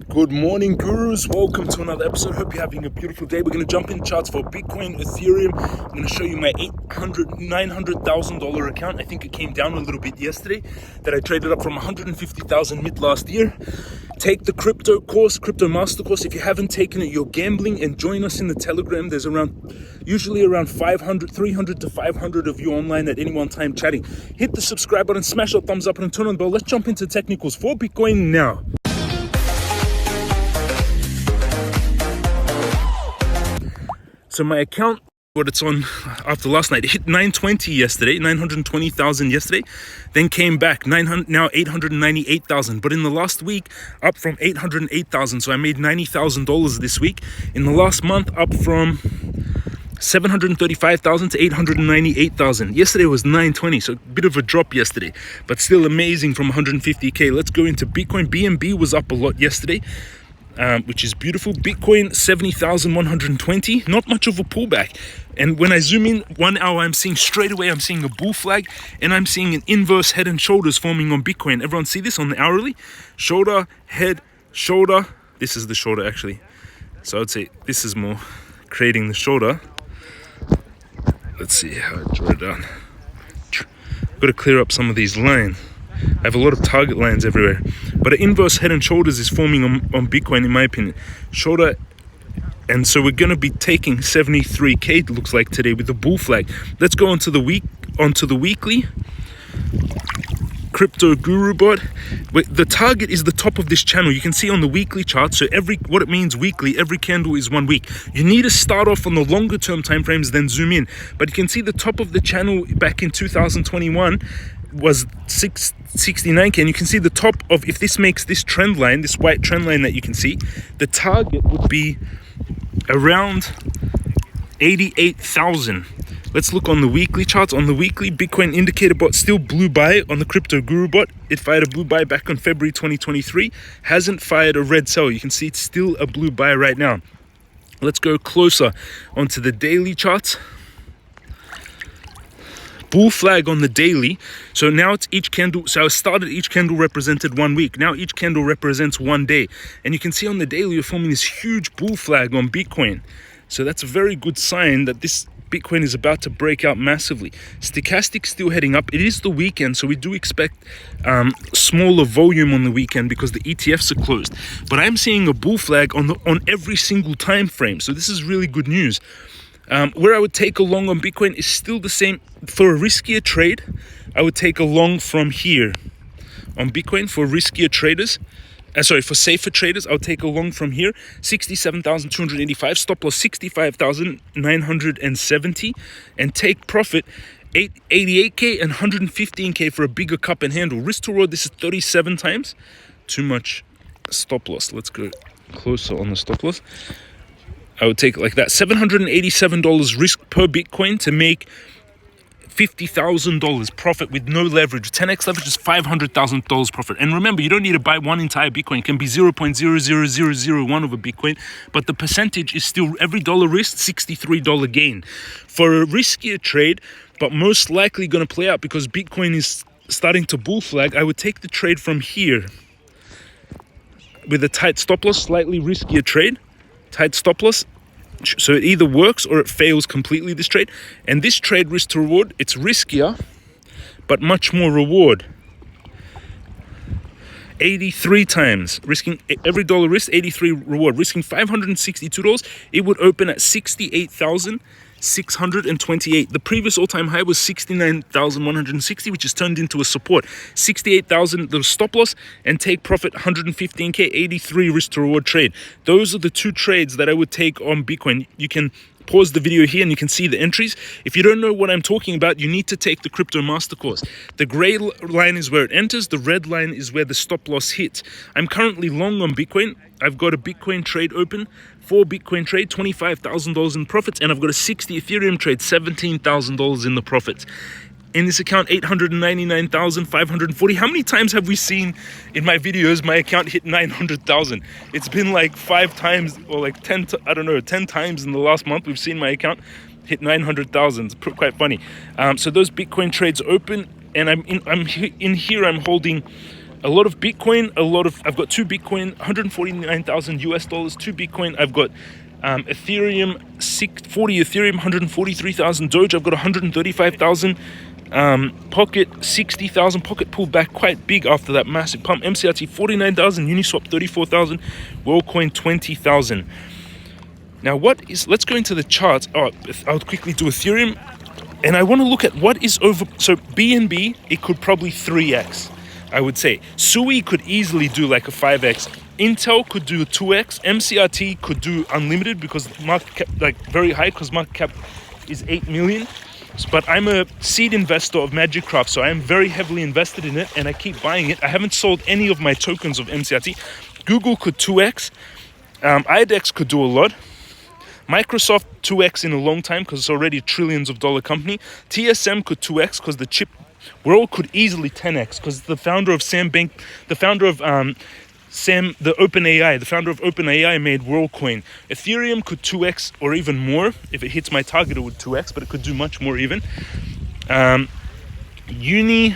Good morning, gurus. Welcome to another episode. Hope you're having a beautiful day. We're going to jump in charts for Bitcoin, Ethereum. I'm going to show you my $900,000 account. I think it came down a little bit yesterday that I traded up from 150,000 mid last year. Take the crypto course, crypto master course. If you haven't taken it, you're gambling, and join us in the Telegram. There's usually around 300 to 500 of you online at any one time chatting. Hit the subscribe button, smash that thumbs up, and turn on the bell. Let's jump into technicals for Bitcoin now. So my account, what it's on after last night, it hit 920 yesterday, 920,000 yesterday, then came back, now 898,000. But in the last week, up from 808,000. So I made $90,000 this week. In the last month, up from 735,000 to 898,000. Yesterday was 920, so a bit of a drop yesterday, but still amazing from 150K. Let's go into Bitcoin. BNB was up a lot yesterday. Which is beautiful. Bitcoin 70,120, not much of a pullback. And when I zoom in 1 hour, I'm seeing a bull flag, and I'm seeing an inverse head and shoulders forming on Bitcoin. Everyone see this on the hourly? Shoulder, head, shoulder. This is the shoulder actually. So I'd say this is more creating the shoulder. Let's see how I draw it down. I've got to clear up some of these lines. I have a lot of target lines everywhere, but an inverse head and shoulders is forming on Bitcoin, in my opinion. Shoulder, and so we're going to be taking 73K, it looks like today, with the bull flag. Let's go onto the weekly crypto guru bot. The target is the top of this channel. You can see on the weekly chart. So what it means weekly, every candle is 1 week. You need to start off on the longer term time frames, then zoom in. But you can see the top of the channel back in 2021 was 69K, and you can see the top of, if this makes this trend line, this white trend line that you can see, the target would be around 88,000. Let's look on the weekly charts. On the weekly, Bitcoin indicator bot still blue buy on the crypto guru bot. It fired a blue buy back on February 2023, hasn't fired a red sell. You can see it's still a blue buy right now. Let's go closer onto the daily charts. Bull flag on the daily. So now it's each candle. So I started, each candle represented 1 week. Now each candle represents 1 day. And you can see on the daily, you're forming this huge bull flag on Bitcoin. So that's a very good sign that this Bitcoin is about to break out massively. Stochastic still heading up. It is the weekend, so we do expect smaller volume on the weekend because the ETFs are closed. But I'm seeing a bull flag on every single time frame. So this is really good news. Where I would take a long on Bitcoin is still the same. For a riskier trade, I would take a long from here on Bitcoin. For riskier traders, for safer traders, I would take a long from here, 67,285, stop loss 65,970, and take profit 88K and 115K for a bigger cup and handle. Risk to reward, this is 37 times. Too much stop loss. Let's go closer on the stop loss. I would take it like that. $787 risk per Bitcoin to make $50,000 profit with no leverage. 10x leverage is $500,000 profit. And remember, you don't need to buy one entire Bitcoin. It can be 0.00001 of a Bitcoin, but the percentage is still, every dollar risk, $63 gain. For a riskier trade, but most likely going to play out because Bitcoin is starting to bull flag, I would take the trade from here with a tight stop loss, slightly riskier trade. Tight stop loss, so it either works or it fails completely, this trade. And this trade, risk to reward, it's riskier but much more reward. 83 times risking, every dollar risk, 83 reward. Risking $562, it would open at 68,628. The previous all-time high was 69,160, which is turned into a support. 68,000 the stop loss, and take profit 115K, 83 risk to reward trade. Those are the two trades that I would take on Bitcoin. You can pause the video here and you can see the entries. If you don't know what I'm talking about, you need to take the crypto master course. The gray line is where it enters, the red line is where the stop loss hits. I'm currently long on Bitcoin. I've got a Bitcoin trade open, 4 Bitcoin trade, $25,000 in profits, and I've got a 60 Ethereum trade, $17,000 in the profits. In this account, 899,540. How many times have we seen in my videos my account hit 900,000? It's been like 5 times or like 10 times in the last month we've seen my account hit 900,000. It's quite funny. So those Bitcoin trades open, and I'm in here. I'm holding a lot of Bitcoin, I've got 2 Bitcoin, 149,000 US dollars, 2 Bitcoin. I've got Ethereum, 40 Ethereum, 143,000 Doge. I've got 135,000 Pocket, 60,000. Pocket pulled back quite big after that massive pump. MCRT 49,000, Uniswap 34,000, WorldCoin 20,000. Now let's go into the charts. I'll quickly do Ethereum, and I want to look at what is over. So BNB, it could probably 3x, I would say. Sui could easily do like a 5x. Intel could do a 2x. MCRT could do unlimited because market cap, like very high, because market cap is 8 million. But I'm a seed investor of Magicraft, so I am very heavily invested in it, and I keep buying it. I haven't sold any of my tokens of MCRT. Google could 2x. IDEX could do a lot. Microsoft 2x in a long time because it's already a trillions of dollar company. TSM could 2x because the chip world could easily 10x because the founder of the founder of OpenAI made WorldCoin. Ethereum could 2x or even more. If it hits my target, it would 2x, but it could do much more even. Uni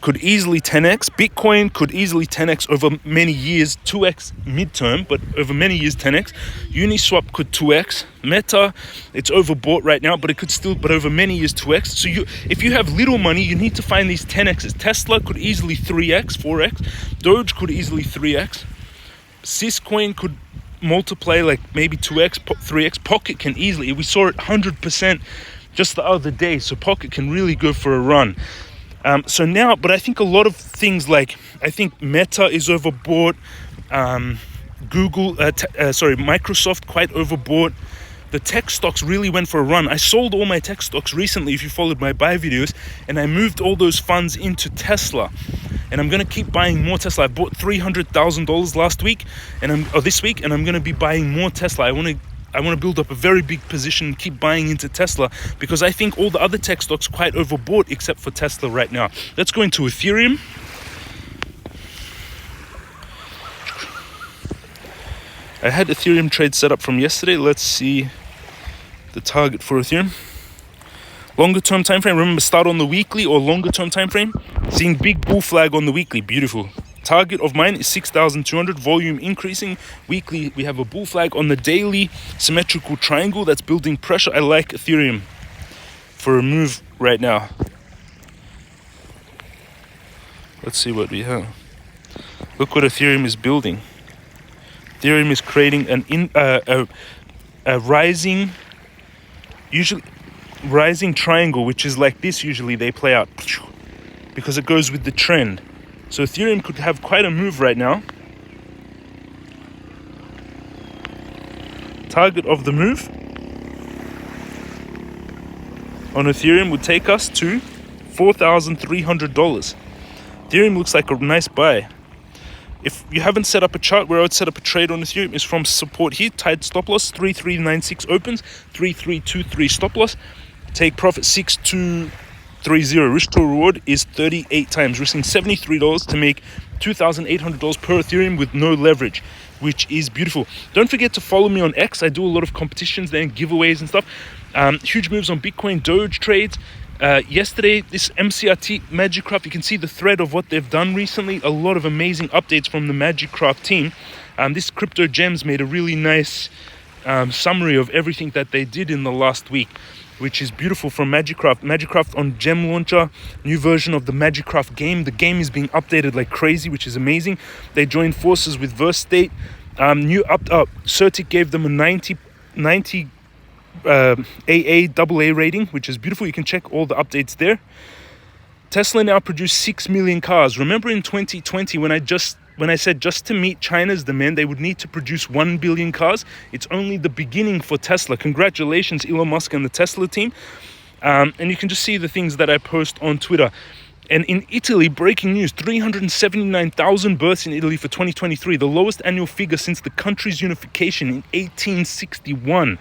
could easily 10x. Bitcoin could easily 10x over many years, 2x midterm, but over many years 10x. Uniswap could 2x. Meta, it's overbought right now, but it could still, but over many years 2x. So if you have little money, you need to find these 10x's. Tesla could easily 3x, 4x. Doge could easily 3x. Syscoin could multiply like maybe 2x, 3x. Pocket can easily, we saw it 100% just the other day, so Pocket can really go for a run. So now, but I think a lot of things like, I think Meta is overbought, Microsoft quite overbought. The tech stocks really went for a run. I sold all my tech stocks recently, if you followed my buy videos, and I moved all those funds into Tesla. And I'm going to keep buying more Tesla. I bought $300,000 last week, this week, and I'm going to be buying more Tesla. I want to build up a very big position and keep buying into Tesla because I think all the other tech stocks are quite overbought except for Tesla right now. Let's go into Ethereum. I had Ethereum trade set up from yesterday. Let's see the target for Ethereum. Longer term time frame. Remember, start on the weekly or longer term time frame. Seeing big bull flag on the weekly. Beautiful. Target of mine is 6,200, volume increasing. Weekly, we have a bull flag. On the daily, symmetrical triangle that's building pressure. I like Ethereum for a move right now. Let's see what we have. Look what Ethereum is building. Ethereum is creating a rising, usually rising triangle, which is like this. Usually they play out because it goes with the trend. So Ethereum could have quite a move right now. Target of the move on Ethereum would take us to $4,300. Ethereum looks like a nice buy. If you haven't set up a chart, where I would set up a trade on Ethereum is from support here, tight stop loss, 3396 opens, 3323 stop loss, take profit 6230. Risk to reward is 38 times, risking $73 to make $2,800 per Ethereum with no leverage, which is beautiful. Don't forget to follow me on X. I do a lot of competitions there and giveaways and stuff. Huge moves on Bitcoin, Doge trades. Yesterday, this MCRT Magicraft, you can see the thread of what they've done recently. A lot of amazing updates from the Magicraft team. This Crypto Gems made a really nice summary of everything that they did in the last week, which is beautiful from Magicraft. Magicraft on Gem Launcher, new version of the Magicraft game. The game is being updated like crazy, which is amazing. They joined forces with Verse State. Certic gave them a 90 AA rating, which is beautiful. You can check all the updates there. Tesla now produce 6 million cars. Remember in 2020 when I said just to meet China's demand they would need to produce 1 billion cars? It's only the beginning for Tesla. Congratulations, Elon Musk and the Tesla team. And you can just see the things that I post on Twitter. And in Italy, breaking news, 379,000 births in Italy for 2023, the lowest annual figure since the country's unification in 1861.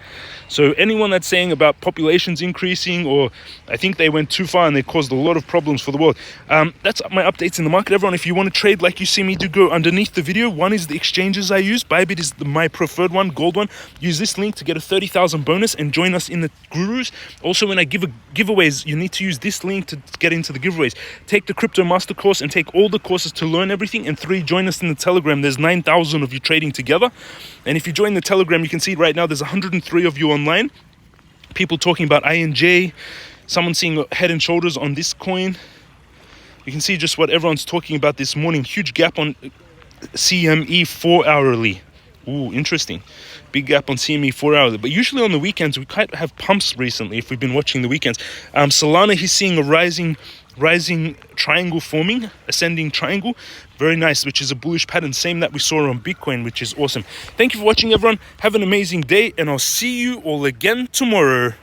So anyone that's saying about populations increasing, or I think they went too far and they caused a lot of problems for the world. That's my updates in the market. Everyone, if you want to trade like you see me do, go underneath the video. One is the exchanges I use. Bybit is my preferred one, gold one. Use this link to get a 30,000 bonus and join us in the gurus. Also, when I give giveaways, you need to use this link to get into the giveaways. take the Crypto Master course and take all the courses to learn everything. And 3, join us in the Telegram. There's 9,000 of you trading together. And if you join the Telegram, you can see right now there's 103 of you online. People talking about INJ, someone seeing head and shoulders on this coin. You can see just what everyone's talking about this morning. Huge gap on CME 4 hourly. Ooh, interesting. Big gap on CME 4 hourly. But usually on the weekends, we quite have pumps recently if we've been watching the weekends. Solana, he's seeing a rising triangle forming, ascending triangle. Very nice, which is a bullish pattern. Same that we saw on Bitcoin, which is awesome. Thank you for watching, everyone. Have an amazing day, and I'll see you all again tomorrow.